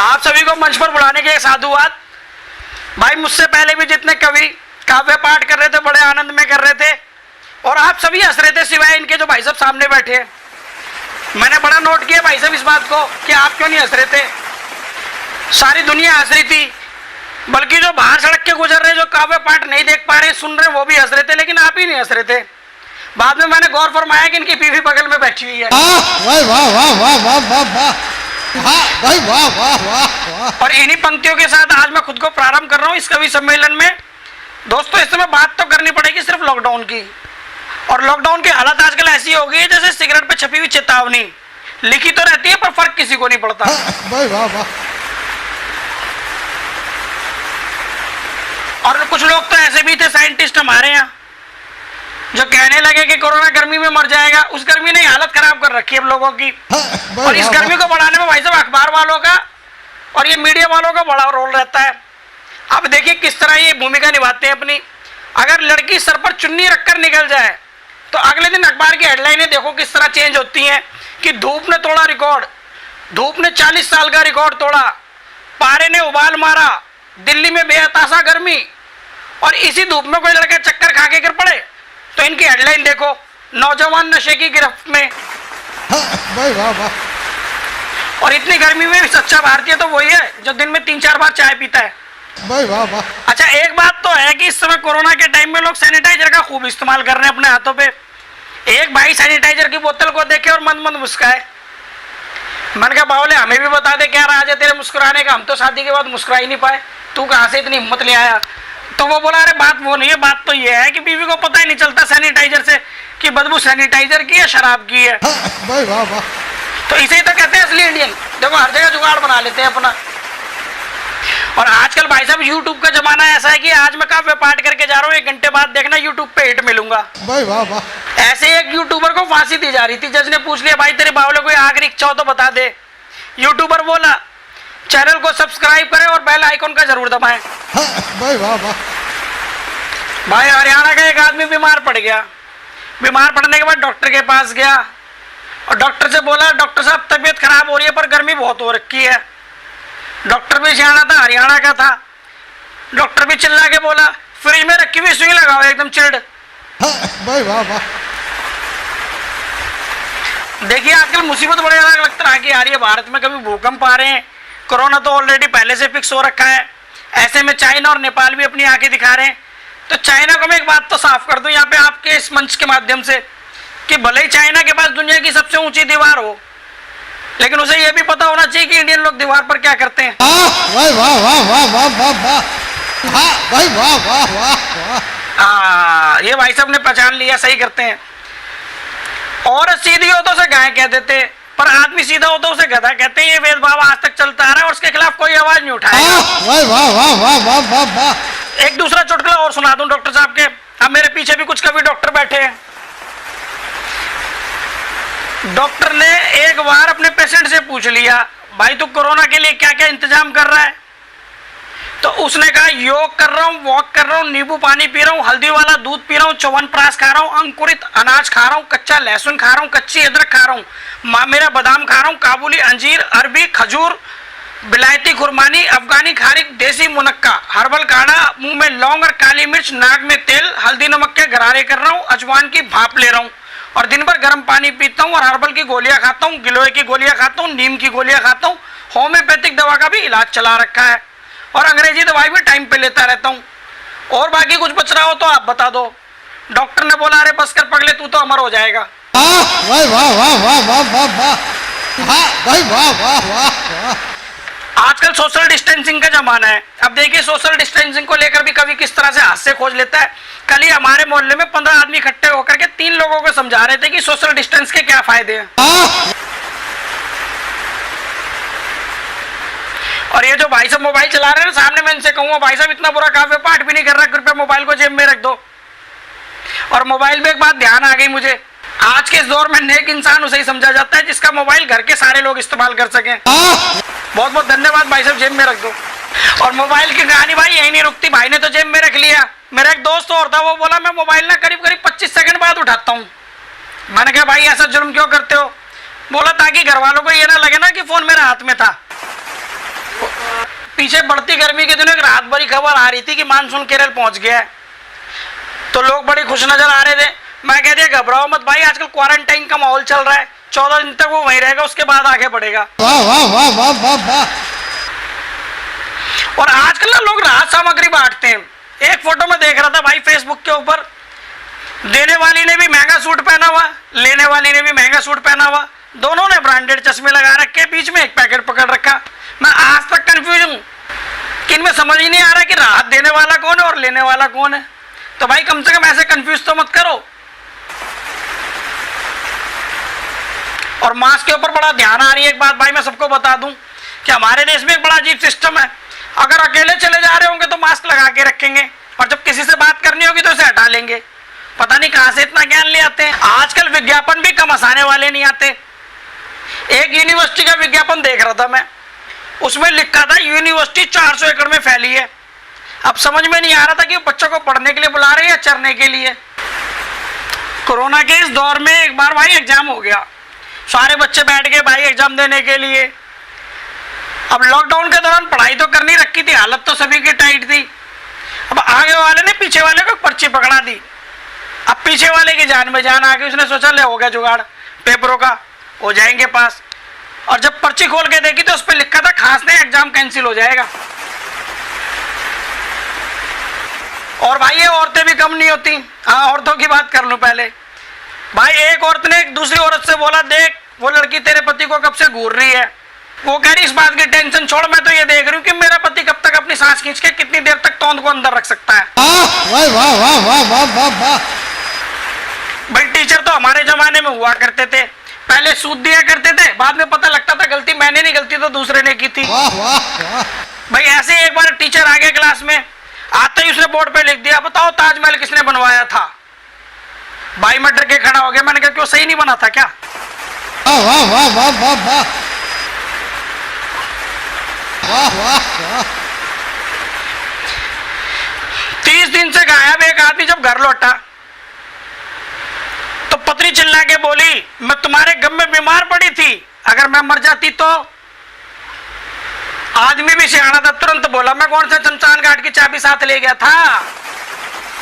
आप सभी को मंच पर बुलाने के साधुवाद। भाई मुझसे पहले भी जितने कवि काव्य पाठ कर रहे थे बड़े आनंद में कर रहे थे और आप सभी हंस रहे थे सिवाय इनके जो भाई साहब सामने बैठे हैं। मैंने बड़ा नोट किया भाई साहब इस बात को कि आप क्यों नहीं हंस रहे थे। सारी दुनिया हंस रही थी, बल्कि जो बाहर सड़क के गुजर रहे जो काव्य पाठ नहीं देख पा रहे सुन रहे वो भी हंस रहे थे, लेकिन आप ही नहीं हंस रहे थे। बाद में मैंने गौर फरमाया कि इनकी बीवी बगल में बैठी हुई है। वाह वाह वाह वाह वाह वाह वाह भाई वाह वाह वाह वाह। और इन्हीं पंक्तियों के साथ आज मैं खुद को प्रारंभ कर रहा हूँ इस कवि सम्मेलन में। दोस्तों इस समय बात तो करनी पड़ेगी सिर्फ लॉकडाउन की, और लॉकडाउन की हालत आजकल ऐसी हो गई है जैसे सिगरेट पे छपी हुई चेतावनी, लिखी तो रहती है पर फर्क किसी को नहीं पड़ता। भाई वाह वाह। और कुछ लोग तो ऐसे भी थे साइंटिस्ट हमारे यहाँ जो कहने लगे कि कोरोना गर्मी में मर जाएगा। उस गर्मी ने हालत खराब कर रखी है हम लोगों की। और इस गर्मी को बढ़ाने में भाई साहब अखबार वालों का और ये मीडिया वालों का बड़ा रोल रहता है। अब देखिए किस तरह ये भूमिका निभाते हैं अपनी। अगर लड़की सर पर चुन्नी रखकर निकल जाए तो अगले दिन अखबार की हेडलाइनें देखो किस तरह चेंज होती हैं कि धूप ने तोड़ा रिकॉर्ड, धूप ने 40 साल का रिकॉर्ड तोड़ा, पारे ने उबाल मारा, दिल्ली में बेहताशा गर्मी। और इसी धूप में कोई लड़का चक्कर खा के गिर पड़े तो इनकी हेडलाइन देखो, नौजवान नशे की गिरफ्त में। भाई वाह वाह। और इतनी गर्मी में भी सच्चा भारतीय तो वही है जो दिन में 3-4 बार चाय पीता है। भाई वाह वाह। अच्छा एक बात तो है कि इस समय कोरोना के टाइम में लोग सैनिटाइजर का खूब इस्तेमाल कर रहे हैं अपने हाथों पे। एक भाई सैनिटाइजर की बोतल को देखे और मंद मंद मुस्काए। मन का बावले हमें भी बता दे क्या राज है तेरे मुस्कुराने का, हम तो शादी के बाद मुस्कुरा ही नहीं पाए, तू कहाँ से इतनी हिम्मत ले आया। तो वो बोला अरे बात वो नहीं है, बात तो ये है कि बीवी को पता ही नहीं चलता सैनिटाइजर से कि बदबू सैनिटाइजर की है शराब की है। भाई वाह वाह। तो इसे ही तो कहते हैं असली इंडियन। देखो हर जगह जुगाड़ बना लेते हैं अपना। और आजकल भाई साहब यूट्यूब का जमाना ऐसा है कि आज मैं काव्य पाठ करके जा रहा हूँ, 1 घंटे बाद देखना यूट्यूब पे हिट मिलूंगा। भाई वाह वाह। ऐसे एक यूट्यूबर को फांसी दी जा रही थी, जज ने पूछ लिया भाई तेरे बावले कोई आखिरी इच्छा हो तो बता दे। यूट्यूबर बोला चैनल को सब्सक्राइब करें और बेल आइकन का जरूर दबाएं। भाई वाह वाह। भाई हरियाणा का एक आदमी बीमार पड़ गया। बीमार पड़ने के बाद डॉक्टर के पास गया और डॉक्टर से बोला डॉक्टर साहब तबीयत खराब हो रही है पर गर्मी बहुत हो रखी है। डॉक्टर भी सियाना था, हरियाणा का था। डॉक्टर भी चिल्ला के बोला फ्रिज में रखी हुई सुई लगाओ एकदम चिल्ड। भाई वाह वाह। देखिए आजकल मुसीबत बड़े अलग अलग तरह की आ रही है भारत में। कभी भूकंप आ रहे हैं, कोरोना तो ऑलरेडी पहले से फिक्स हो रखा है, ऐसे में चाइना और नेपाल भी अपनी आंखें दिखा रहे हैं। तो चाइना को मैं एक बात तो साफ कर दूं यहाँ पे आपके इस मंच के माध्यम से कि भले ही चाइना के पास दुनिया की सबसे ऊंची दीवार हो, लेकिन उसे यह भी पता होना चाहिए कि इंडियन लोग दीवार पर क्या करते हैं। भाई वाह वाह वाह वाह वाह वाह। भाई वाह वाह वाह वाह। ये भाई साहब ने पहचान लिया, सही करते हैं। और सीधी हो तो उसे गाय कह देते, पर आदमी सीधा हो तो उसे गधा कहते हैं। ये भेदभाव आज तक चलता आ रहा है और उसके खिलाफ कोई आवाज नहीं उठाएगा। वाह वाह वाह वाह वाह वाह वाह। एक दूसरा चुटकुला और सुना दूं डॉक्टर साहब के। अब मेरे पीछे भी कुछ कवि डॉक्टर बैठे हैं। डॉक्टर ने एक बार अपने पेशेंट से पूछ लिया भाई तू कोरोना के लिए क्या क्या इंतजाम कर रहा है। तो उसने कहा योग कर रहा हूँ, वॉक कर रहा हूँ, नींबू पानी पी रहा हूँ, हल्दी वाला दूध पी रहा हूँ, च्यवनप्राश खा रहा हूँ, अंकुरित अनाज खा रहा हूँ, कच्चा लहसुन खा रहा हूँ, कच्ची अदरक खा रहा हूँ, माँ मेरा बादाम खा रहा हूँ, काबुली अंजीर, अरबी खजूर, बिलायती खुरमानी, अफगानी खारिक, देसी मुनक्का, हर्बल काढ़ा, मुंह में लौंग और काली मिर्च, नाक में तेल, हल्दी नमक के गरारे कर रहा हूँ, अजवान की भाप ले रहा हूँ और दिन भर गर्म पानी पीता हूँ और हर्बल की गोलियां खाता हूँ, गिलोय की गोलियां खाता हूँ, नीम की गोलियां खाता हूँ, होम्योपैथिक दवा का भी इलाज चला रखा है और अंग्रेजी दवाई भी टाइम पे लेता रहता हूँ। और बाकी कुछ बच रहा हो तो आप बता दो। डॉक्टर ने बोला अरे बस कर पगले तू तो अमर हो जाएगा। वाह वाह वाह वाह वाह वाह वाह। भाई वाह वाह वाह। आजकल सोशल डिस्टेंसिंग का जमाना है। अब देखिए सोशल डिस्टेंसिंग को लेकर भी कभी किस तरह से हास्य खोज लेता है। कल ही हमारे मोहल्ले में 15 आदमी इकट्ठे होकर के 3 लोगों को समझा रहे थे कि सोशल डिस्टेंस के क्या फायदे हैं। और ये जो भाई साहब मोबाइल चला रहे हैं सामने, मैं इनसे कहूंगा भाई साहब इतना बुरा काव्य पाठ भी नहीं कर रहा, कृपया मोबाइल को जेब में रख दो। और मोबाइल में एक बात ध्यान आ गई मुझे, आज के इस दौर में नेक इंसान उसे ही समझा जाता है जिसका मोबाइल घर के सारे लोग इस्तेमाल कर सकें। बहुत बहुत धन्यवाद भाई साहब, जेब में रख दो। और मोबाइल की कहानी भाई यही नहीं रुकती, भाई ने तो जेब में रख लिया। मेरा एक दोस्त और था, वो बोला मैं मोबाइल ना करीब करीब 25 सेकंड बाद उठाता हूँ। मैंने कहा भाई ऐसा जुर्म क्यों करते हो। बोला ताकि घर वालों को ये ना लगे ना कि फोन मेरे हाथ में था। पीछे बढ़ती गर्मी के दिनों एक रात भरी खबर आ रही थी कि मानसून केरल पहुंच गया है, तो लोग बड़े खुश नजर आ रहे थे। मैं कह दिया घबराओ मत भाई, आजकल क्वारंटाइन का माहौल चल रहा है, 14 दिन तक वो वहीं रहेगा, उसके बाद आगे बढ़ेगा। वाह वाह वाह वाह वाह वाह। और आजकल ना लोग राहत सामग्री बांटते हैं। एक फोटो में देख रहा था भाई फेसबुक के ऊपर, देने वाली ने भी महंगा सूट पहना हुआ, लेने वाली ने भी महंगा सूट पहना हुआ, दोनों ने ब्रांडेड चश्मे लगा रखे, बीच में एक पैकेट पकड़ रखा। मैं आज तक कंफ्यूज हूं कि इनमें समझ ही नहीं आ रहा कि राहत देने वाला कौन है और लेने वाला कौन है। तो भाई कम से कम ऐसे कंफ्यूज तो मत करो। और मास्क के ऊपर बड़ा ध्यान आ रही है। एक बात भाई मैं सबको बता दूं कि हमारे देश में एक बड़ा अजीब सिस्टम है, अगर अकेले चले जा रहे होंगे तो मास्क लगा के रखेंगे, और जब किसी से बात करनी होगी तो उसे हटा लेंगे। पता नहीं कहां से इतना ज्ञान ले आते हैं। आजकल विज्ञापन भी कम हंसाने वाले नहीं आते। एक यूनिवर्सिटी का विज्ञापन देख रहा था मैं, उसमें लिखा था यूनिवर्सिटी 400 एकड़ में फैली है। अब समझ में नहीं आ रहा था कि बच्चों को पढ़ने के लिए बुला रहे हैं या चरने के लिए। कोरोना के इस दौर में एक बार भाई एग्जाम हो गया, सारे बच्चे बैठ गए भाई एग्जाम देने के लिए। अब लॉकडाउन के दौरान पढ़ाई तो करनी रखी थी, हालत तो सभी की टाइट थी। अब आगे वाले ने पीछे वाले को पर्ची पकड़ा दी। अब पीछे वाले की जान में जान आ गई, उसने सोचा ले हो गया जुगाड़, पेपरों का हो जाएंगे पास। और जब पर्ची खोल के देखी तो उस पर लिखा था खांसने एग्जाम कैंसिल हो जाएगा। और भाई ये औरतें भी कम नहीं होती। हाँ, औरतों की बात कर लूं पहले। भाई एक औरत ने एक दूसरी औरत से बोला, देख वो लड़की तेरे पति को कब से घूर रही है। वो कह रही इस बात की टेंशन छोड़, मैं तो ये देख रही हूँ कि मेरा पति कब तक अपनी सांस खींच के कितनी देर तक तोंद को अंदर रख सकता है। वाह वाह वाह वाह वाह वाह वाह। भाई टीचर तो हमारे जमाने में हुआ करते थे, पहले सूद दिया करते थे, बाद में पता लगता था गलती मैंने नहीं, गलती तो दूसरे ने की थी। वाह वाह वाह। भाई ऐसे एक बार टीचर आ गया क्लास में, आते ही उसने बोर्ड पे लिख दिया, बताओ ताजमहल किसने बनवाया था। भाई मैं डर के खड़ा हो गया, मैंने कहा क्यों, सही नहीं बना था क्या। वाह वाह वाह वाह वाह वाह वाह वाह वाह। 30 दिन से गायब एक आदमी जब घर लौटा तो पत्नी चिल्ला के बोली, मैं तुम्हारे गम में बीमार पड़ी थी, अगर मैं मर जाती तो। आदमी भी सियाना था, तुरंत बोला मैं कौन सा शमशान घाट की चाबी साथ ले गया था।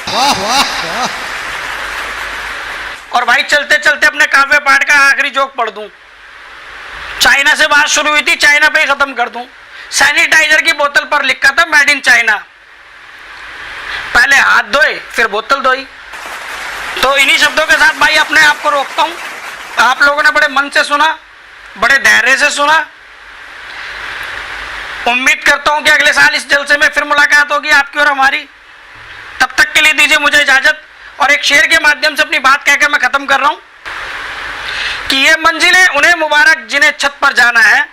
वाह वाह वाह। और भाई चलते चलते अपने काव्य पाठ का आखिरी जोक पढ़ दूं। चाइना से बात शुरू हुई थी, चाइना पे ही खत्म कर दूं। सैनिटाइजर की बोतल पर लिखा था मेड इन चाइना। पहले हाथ धोए फिर बोतल धोई। तो इन्हीं शब्दों के साथ भाई अपने आप को रोकता हूं। आप लोगों ने बड़े मन से सुना, बड़े धैर्य से सुना। उम्मीद करता हूं कि अगले साल इस जलसे में फिर मुलाकात होगी आपकी और हमारी। तब तक के लिए दीजिए मुझे इजाजत। और एक शेर के माध्यम से अपनी बात कहकर मैं खत्म कर रहा हूं कि ये मंजिलें उन्हें मुबारक जिन्हें छत पर जाना है,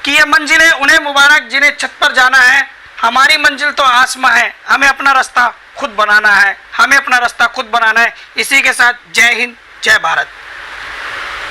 कि ये मंजिलें उन्हें मुबारक जिन्हें छत पर जाना है। हमारी मंजिल तो आसमां है, हमें अपना रास्ता खुद बनाना है, हमें अपना रास्ता खुद बनाना है। इसी के साथ जय हिंद, जय भारत।